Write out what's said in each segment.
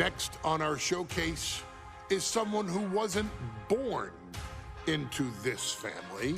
Next on our showcase is someone who wasn't born into this family,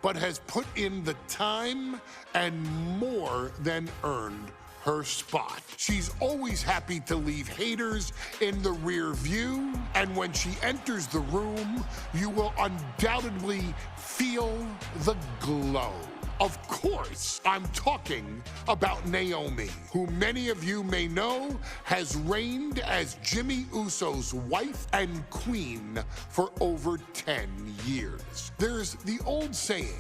but has put in the time and more than earned her spot. She's always happy to leave haters in the rear view, and when she enters the room, you will undoubtedly feel the glow. Of course, I'm talking about Naomi, who many of you may know has reigned as Jimmy Uso's wife and queen for over 10 years. There's the old saying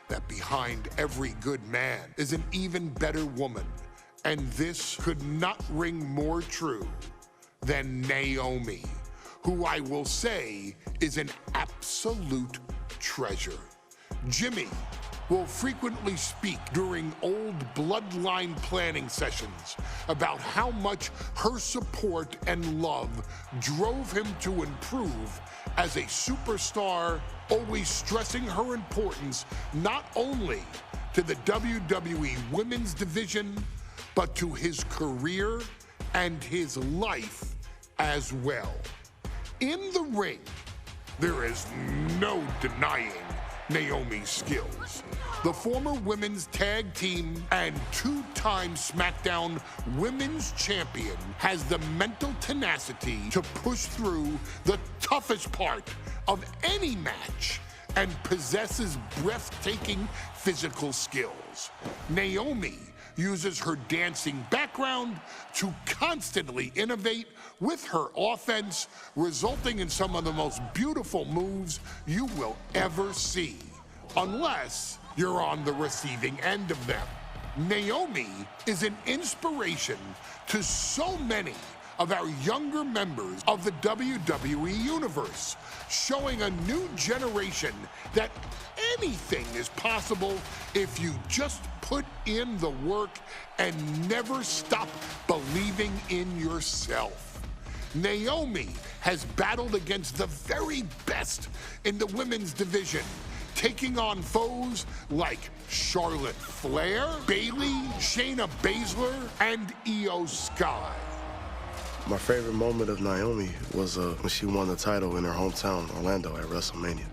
that behind every good man is an even better woman, and this could not ring more true than Naomi, who I will say is an absolute treasure. Jimmy will frequently speak during old Bloodline planning sessions about how much her support and love drove him to improve as a superstar, always stressing her importance not only to the WWE Women's Division, but to his career and his life as well. In the ring, there is no denying Naomi's skills. The former women's tag team and two-time SmackDown Women's Champion has the mental tenacity to push through the toughest part of any match and possesses breathtaking physical skills. Naomi uses her dancing background to constantly innovate with her offense, resulting in some of the most beautiful moves you will ever see, unless you're on the receiving end of them. Naomi is an inspiration to so many of our younger members of the WWE Universe, showing a new generation that anything is possible if you just put in the work and never stop believing in yourself. Naomi has battled against the very best in the women's division, taking on foes like Charlotte Flair, Bayley, Shayna Baszler, and Io Sky. My favorite moment of Naomi was when she won the title in her hometown, Orlando, at WrestleMania.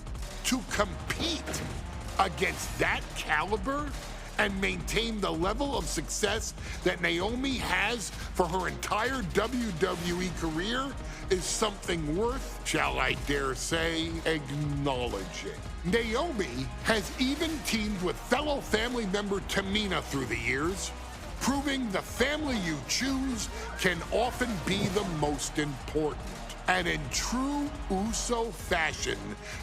To compete against that caliber and maintain the level of success that Naomi has for her entire WWE career is something worth, shall I dare say, acknowledging. Naomi has even teamed with fellow family member Tamina through the years, proving the family you choose can often be the most important. And in true Uso fashion,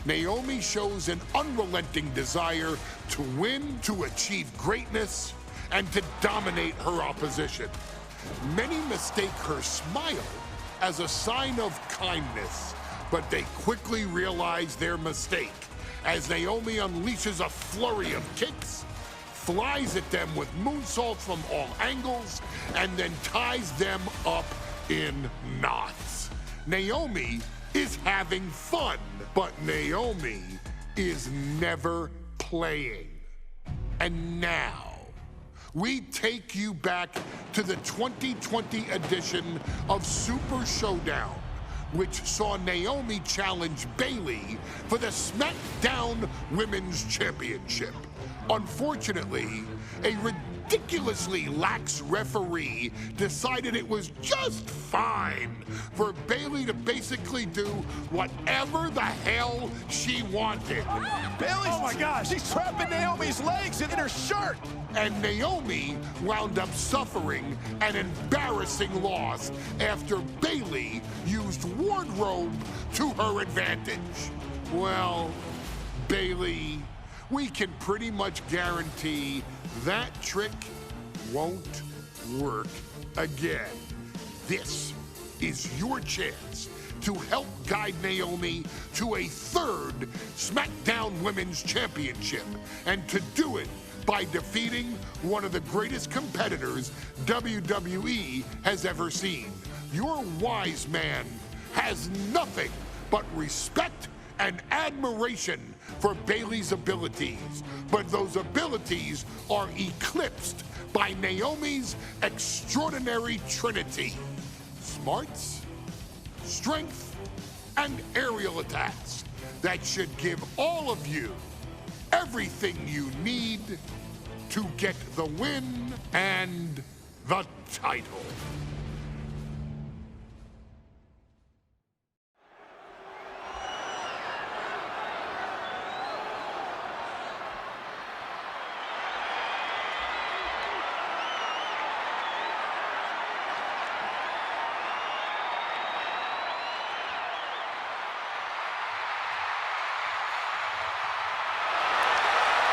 Naomi shows an unrelenting desire to win, to achieve greatness, and to dominate her opposition. Many mistake her smile as a sign of kindness, but they quickly realize their mistake as Naomi unleashes a flurry of kicks, flies at them with moonsaults from all angles, and then ties them up in knots. Naomi is having fun, but Naomi is never playing. And now, we take you back to the 2020 edition of Super ShowDown, which saw Naomi challenge Bayley for the SmackDown Women's Championship. Unfortunately, a ridiculously lax referee decided it was just fine for Bayley to basically do whatever the hell she wanted. Bayley, oh my gosh, she's trapping Naomi's legs in her shirt. And Naomi wound up suffering an embarrassing loss after Bayley used wardrobe to her advantage. Well, Bayley, we can pretty much guarantee that trick won't work again. This is your chance to help guide Naomi to a third SmackDown Women's Championship, and to do it by defeating one of the greatest competitors WWE has ever seen. Your wise man has nothing but respect and admiration for Bayley's abilities, but those abilities are eclipsed by Naomi's extraordinary trinity: smarts, strength, and aerial attacks that should give all of you everything you need to get the win and the title.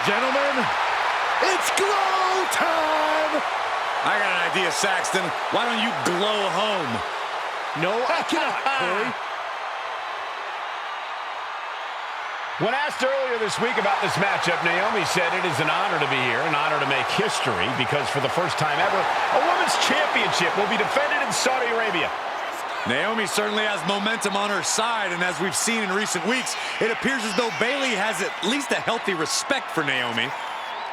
Gentlemen, it's glow time! I got an idea, Saxton. Why don't you glow home? No, I cannot, Corey. When asked earlier this week about this matchup, Naomi said it is an honor to be here, an honor to make history, because for the first time ever, a women's championship will be defended in Saudi Arabia. Naomi certainly has momentum on her side, and as we've seen in recent weeks, it appears as though Bayley has at least a healthy respect for Naomi.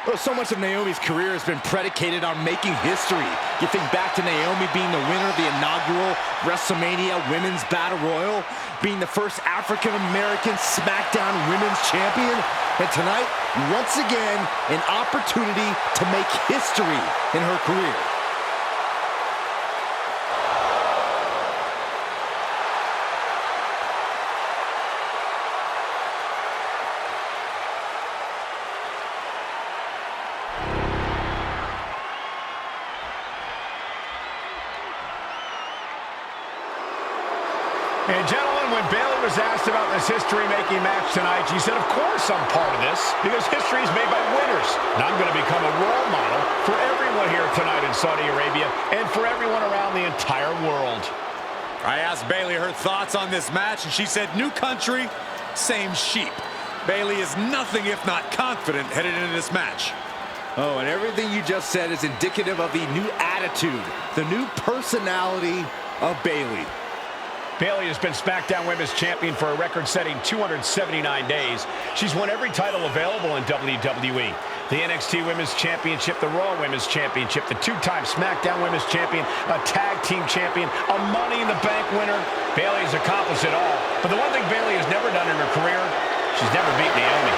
Well, so much of Naomi's career has been predicated on making history. You think back to Naomi being the winner of the inaugural WrestleMania Women's Battle Royal, being the first African-American SmackDown Women's Champion, and tonight, once again, an opportunity to make history in her career. And gentlemen, when Bayley was asked about this history-making match tonight, she said, of course I'm part of this, because history is made by winners. And I'm going to become a role model for everyone here tonight in Saudi Arabia and for everyone around the entire world. I asked Bayley her thoughts on this match, and she said, new country, same sheep. Bayley is nothing if not confident headed into this match. Oh, and everything you just said is indicative of the new attitude, the new personality of Bayley. Bayley has been SmackDown Women's Champion for a record-setting 279 days. She's won every title available in WWE. The NXT Women's Championship, the Raw Women's Championship, the two-time SmackDown Women's Champion, a Tag Team Champion, a Money in the Bank winner. Bayley has accomplished it all. But the one thing Bayley has never done in her career, she's never beat Naomi.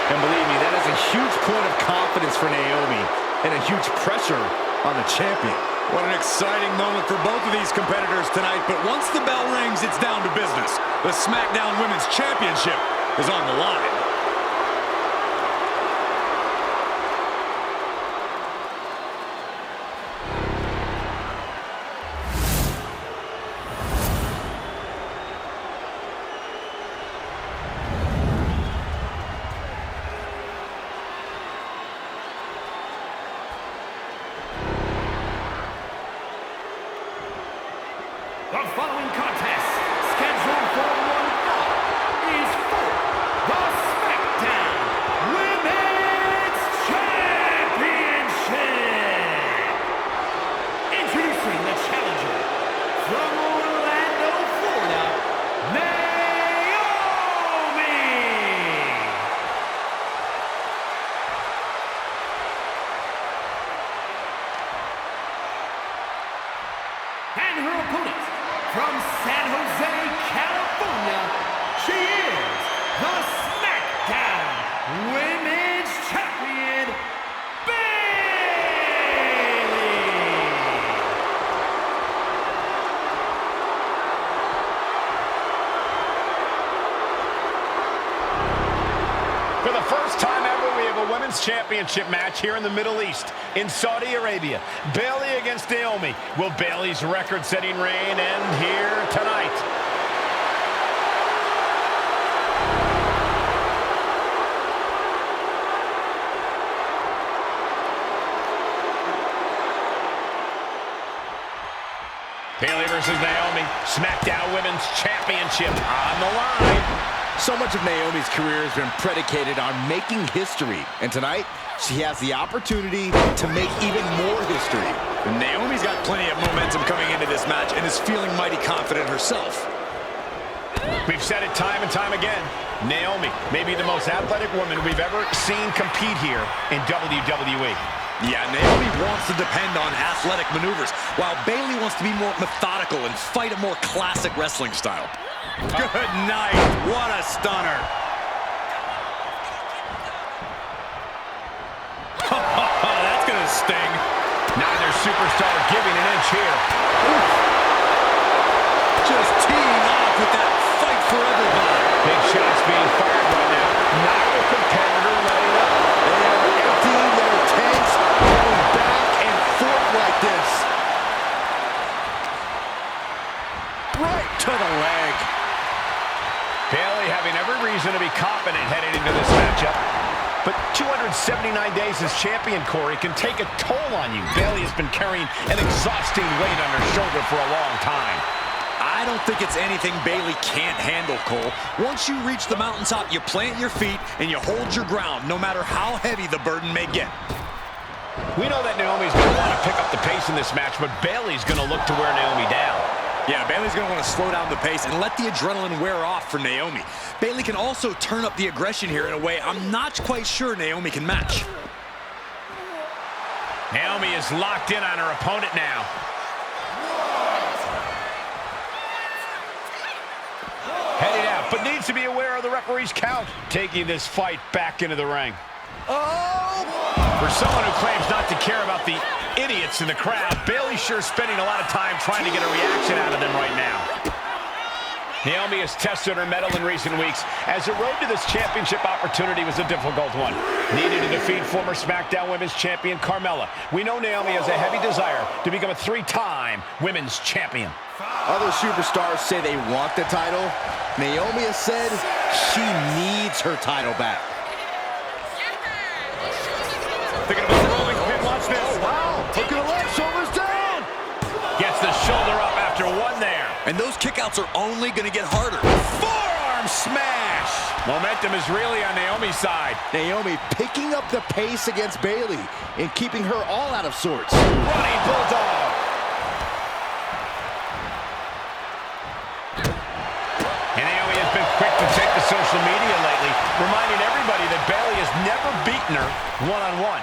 And believe me, that is a huge point of confidence for Naomi and a huge pressure on the champion. What an exciting moment for both of these competitors tonight, but once the bell rings, it's down to business. The SmackDown Women's Championship is on the line. The following contest, scheduled for one fall, is for the SmackDown Women's Championship. Introducing the challenger from Orlando, Florida, Naomi. And her opponent, from San Jose, California, she is the SmackDown Women's Champion, Bayley. For the first time ever, we have a Women's Championship match here in the Middle East, in Saudi Arabia. Bayley against Naomi. Will Bayley's record-setting reign end here tonight? Bayley versus Naomi, SmackDown Women's Championship on the line. So much of Naomi's career has been predicated on making history. And tonight, she has the opportunity to make even more history. Naomi's got plenty of momentum coming into this match and is feeling mighty confident herself. We've said it time and time again. Naomi may be the most athletic woman we've ever seen compete here in WWE. Yeah, Naomi wants to depend on athletic maneuvers, while Bayley wants to be more methodical and fight a more classic wrestling style. Good night. What a stunner. That's going to sting. Neither superstar giving an inch here. Oof. Just teeing off with that fight forever vibe. Big shots being fired right now. Neither competitor letting up. They are emptying their tanks, going back and forth like this. Right to the leg. Bayley having every reason to be confident heading into this matchup. But 279 days as champion, Corey, can take a toll on you. Bayley has been carrying an exhausting weight on her shoulder for a long time. I don't think it's anything Bayley can't handle, Cole. Once you reach the mountaintop, you plant your feet and you hold your ground, no matter how heavy the burden may get. We know that Naomi's going to want to pick up the pace in this match, but Bayley's going to look to wear Naomi down. Yeah, Bayley's going to want to slow down the pace and let the adrenaline wear off for Naomi. Bayley can also turn up the aggression here in a way I'm not quite sure Naomi can match. Naomi is locked in on her opponent now. Heading out, but needs to be aware of the referee's count. Taking this fight back into the ring. Oh! For someone who claims not to care about the idiots in the crowd, Bayley's sure spending a lot of time trying to get a reaction out of them right now. Naomi has tested her mettle in recent weeks, as the road to this championship opportunity was a difficult one. Needed to defeat former SmackDown Women's Champion Carmella. We know Naomi has a heavy desire to become a 3-time Women's Champion. Other superstars say they want the title. Naomi has said she needs her title back. Thinking about the rolling pin, watch this. Oh, wow. Look at the left, shoulders down. Gets the shoulder up after one there. And those kickouts are only going to get harder. Forearm smash. Momentum is really on Naomi's side. Naomi picking up the pace against Bayley and keeping her all out of sorts. Running bulldog. And Naomi has been quick to take to social media lately, reminding everybody that Bayley has never beaten her one-on-one.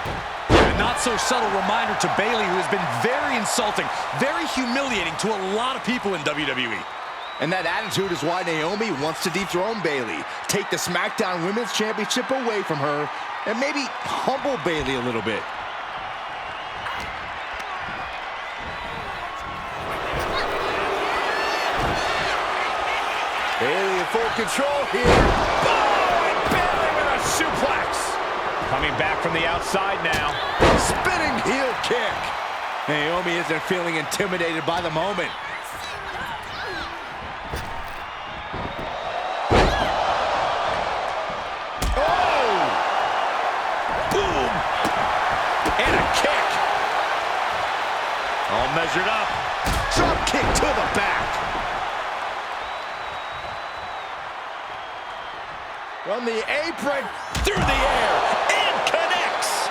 A not-so-subtle reminder to Bayley, who has been very insulting, very humiliating to a lot of people in WWE. And that attitude is why Naomi wants to dethrone Bayley, take the SmackDown Women's Championship away from her, and maybe humble Bayley a little bit. Bayley in full control here. Oh, and Bayley with a suplex. Coming back from the outside now. Spinning heel kick. Naomi isn't feeling intimidated by the moment. Oh! Boom! And a kick. All measured up. Drop kick to the back. From the apron, Through the air, and connects.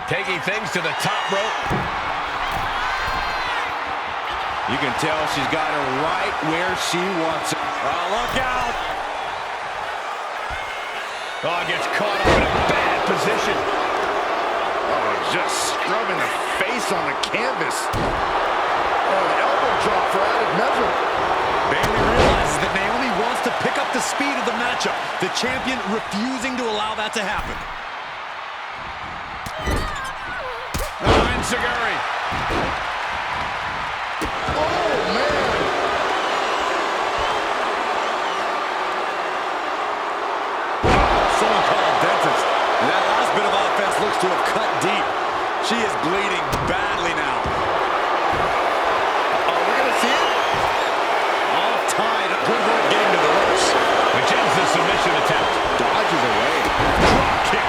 Taking things to the top rope. you can tell she's got her right where she wants it. Oh, look out. Oh, gets caught up in a bad position. Oh, just scrubbing the face on the canvas. Oh, elbow drop for added measure. Bayley realizes that Naomi wants to pick up the speed of the matchup, the champion refusing to allow that to happen. Oh, Enziguri. Oh, man. Someone call a dentist. And that last bit of offense looks to have cut deep. She is bleeding badly now. Oh, we're going to see it? All tied up. Good work getting to the ropes. Which ends the submission attempt. Dodges away. Drop kick.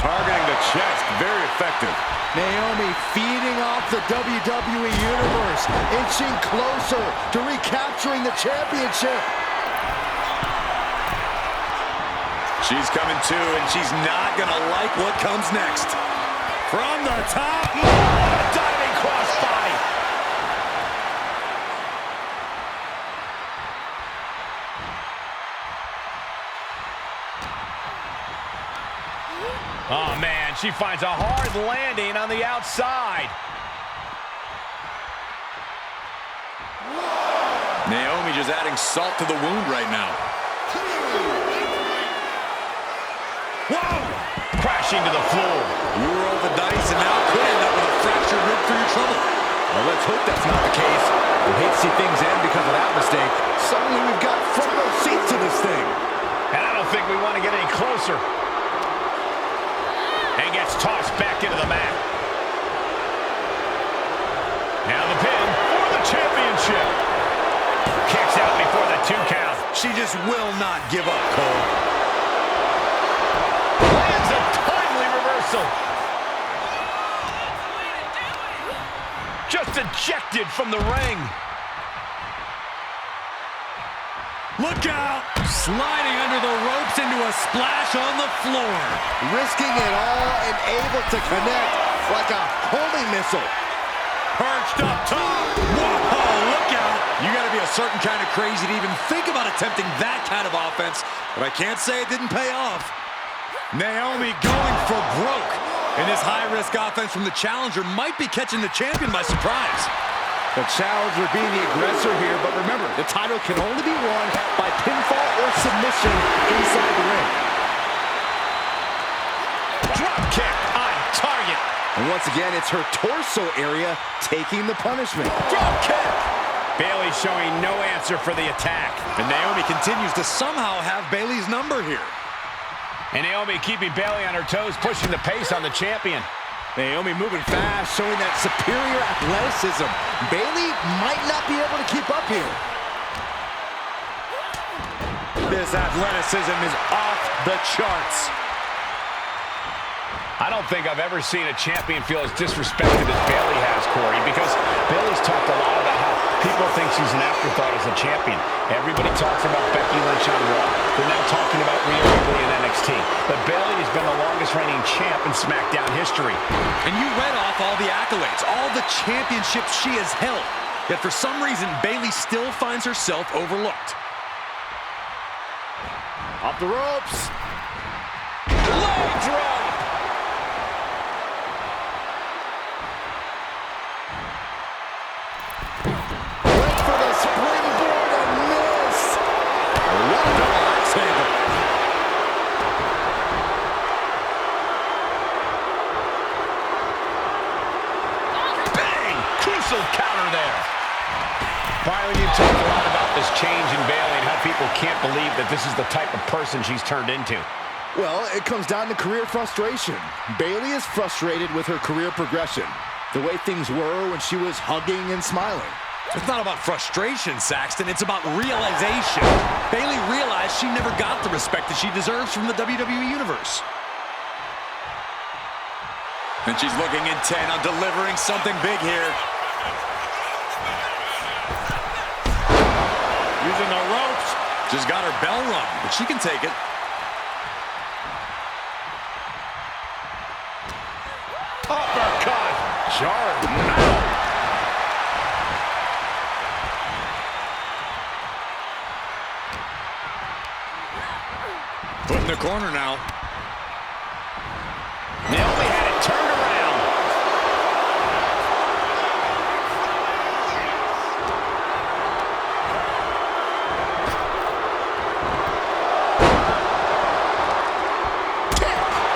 Targeting the chest. Very effective. Naomi feeding off the WWE Universe, inching closer to recapturing the championship. She's coming to, and she's not going to like what comes next. From the top. Oh, diving crossbody. Oh, man, she finds a hard landing on the outside. Naomi just adding salt to the wound right now. Whoa! Crashing to the floor. You roll the dice and now could end up with a fractured rib for your trouble. Well, let's hope that's not the case. We hate to see things end because of that mistake. Suddenly we've got front row seats to this thing. And I don't think we want to get any closer. And gets tossed back into the mat. Now the pin for the championship. Kicks out before the 2 count. She just will not give up, Cole. Lands a timely reversal. Just ejected from the ring. Look out! Sliding under the ropes into a splash on the floor. Risking it all and able to connect like a homing missile. Perched up top. Whoa, look out. You got to be a certain kind of crazy to even think about attempting that kind of offense, but I can't say it didn't pay off. Naomi going for broke. And this high-risk offense from the challenger might be catching the champion by surprise. The challenger being the aggressor here, but remember, the title can only be won by pinfall or submission inside the ring. Drop kick on target. And once again, it's her torso area taking the punishment. Drop kick. Bayley showing no answer for the attack. And Naomi continues to somehow have Bayley's number here. And Naomi keeping Bayley on her toes, pushing the pace on the champion. Naomi moving fast, showing that superior athleticism. Bayley might not be able to keep up here. This athleticism is off the charts. I don't think I've ever seen a champion feel as disrespected as Bayley has, Corey, because Bayley's talked a lot about how people think she's an afterthought as a champion. Everybody talks about Becky Lynch on Raw. They're now talking about Rhea Ripley in NXT. But Bayley has been the longest reigning champ in SmackDown history. And you read off all the accolades, all the championships she has held. Yet for some reason, Bayley still finds herself overlooked. Off the ropes. Low drop. Went for the springboard and missed. What a double axe handle. Bang! Crucial counter there. Byron, you talked a lot about this change in Bayley and how people can't believe that this is the type of person she's turned into. Well, it comes down to career frustration. Bayley is frustrated with her career progression. The way things were when she was hugging and smiling. It's not about frustration, Saxton. It's about realization. Bayley realized she never got the respect that she deserves from the WWE Universe. And she's looking intent on delivering something big here. Using the ropes. Just got her bell rung, but she can take it. Uppercut. Jarring. No. Put in the corner now. Naomi had it turned around.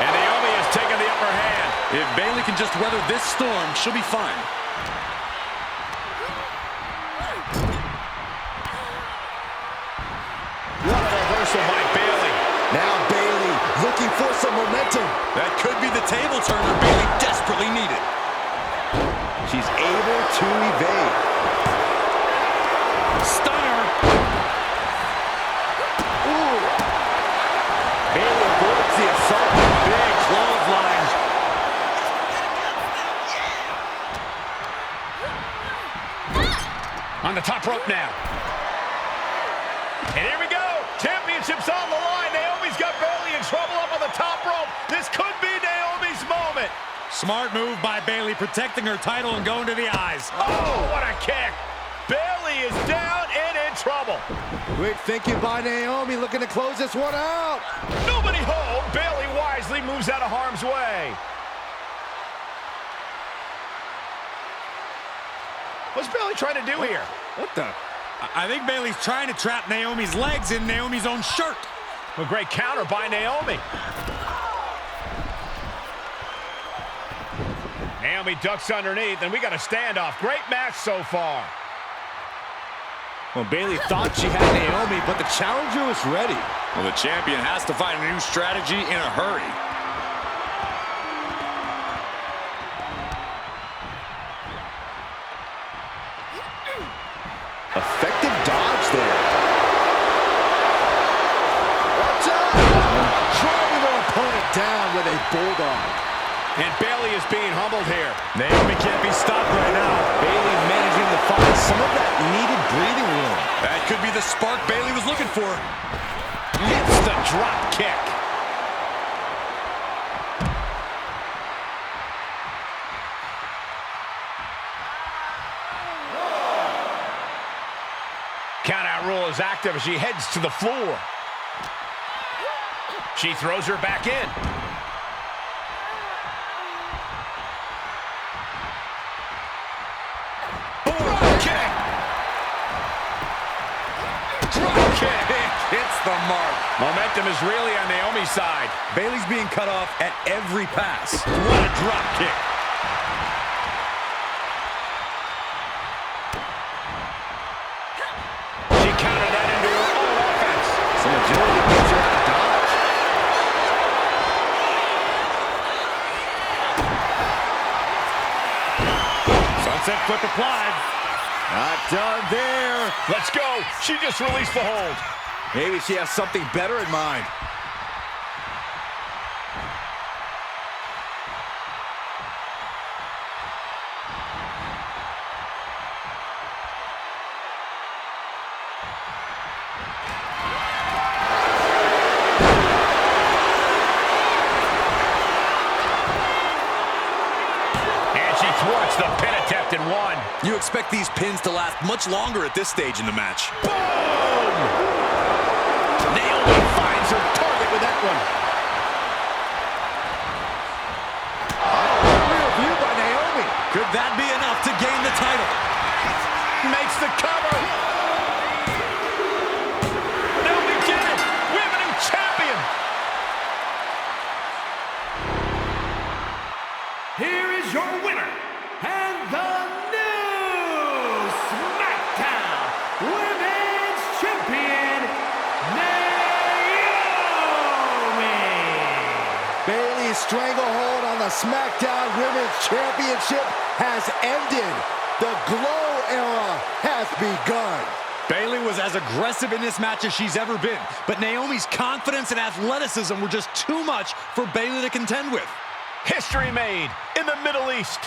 And Naomi has taken the upper hand. If Bayley can just weather this storm, she'll be fine. What a reversal by Bayley. Now Bayley looking for some momentum. That could be the table turner Bayley desperately needed. She's able to evade. Stunner. Ooh. Bayley avoids the assault with big clotheslines. On the top rope now. And here we go. Championship's on the line. Naomi's got Bayley in trouble up on the top rope. This could be Naomi's moment. Smart move by Bayley, protecting her title and going to the eyes. Oh, what a kick. Bayley is down and in trouble. Quick thinking by Naomi, looking to close this one out. Nobody home. Bayley wisely moves out of harm's way. What's Bayley trying to do here? What the? I think Bayley's trying to trap Naomi's legs in Naomi's own shirt. A great counter by Naomi. Naomi ducks underneath, and we got a standoff. Great match so far. Well, Bayley thought she had Naomi, but the challenger was ready. Well, the champion has to find a new strategy in a hurry. Effective dodge there. Watch out! Driving their opponent down with a bulldog. And Bayley is being humbled here. Naomi can't be stopped right now. Bayley managing to find some of that needed breathing room. That could be the spark Bayley was looking for. Gets the drop kick. Countout rule is active as she heads to the floor. She throws her back in. Hits the mark. Momentum is really on Naomi's side. Bayley's being cut off at every pass. What a drop kick. She countered that into her own offense. Some agility gives her a dodge. Sunset flip applied. Not done there. Let's go. She just released the hold. Maybe she has something better in mind. And she thwarts the pin attempt and won. You expect these pins to last much longer at this stage in the match. Boom! Naomi finds her target with that one. Real view by Naomi. Could that be enough to gain the title? Makes the cover. Naomi did it. We have a new champion. Here is your winner, and the new SmackDown Women's Champion, Naomi. Bayley's stranglehold on the SmackDown Women's Championship has ended. The Glow era has begun. Bayley was as aggressive in this match as she's ever been, but Naomi's confidence and athleticism were just too much for Bayley to contend with. History made in the Middle East.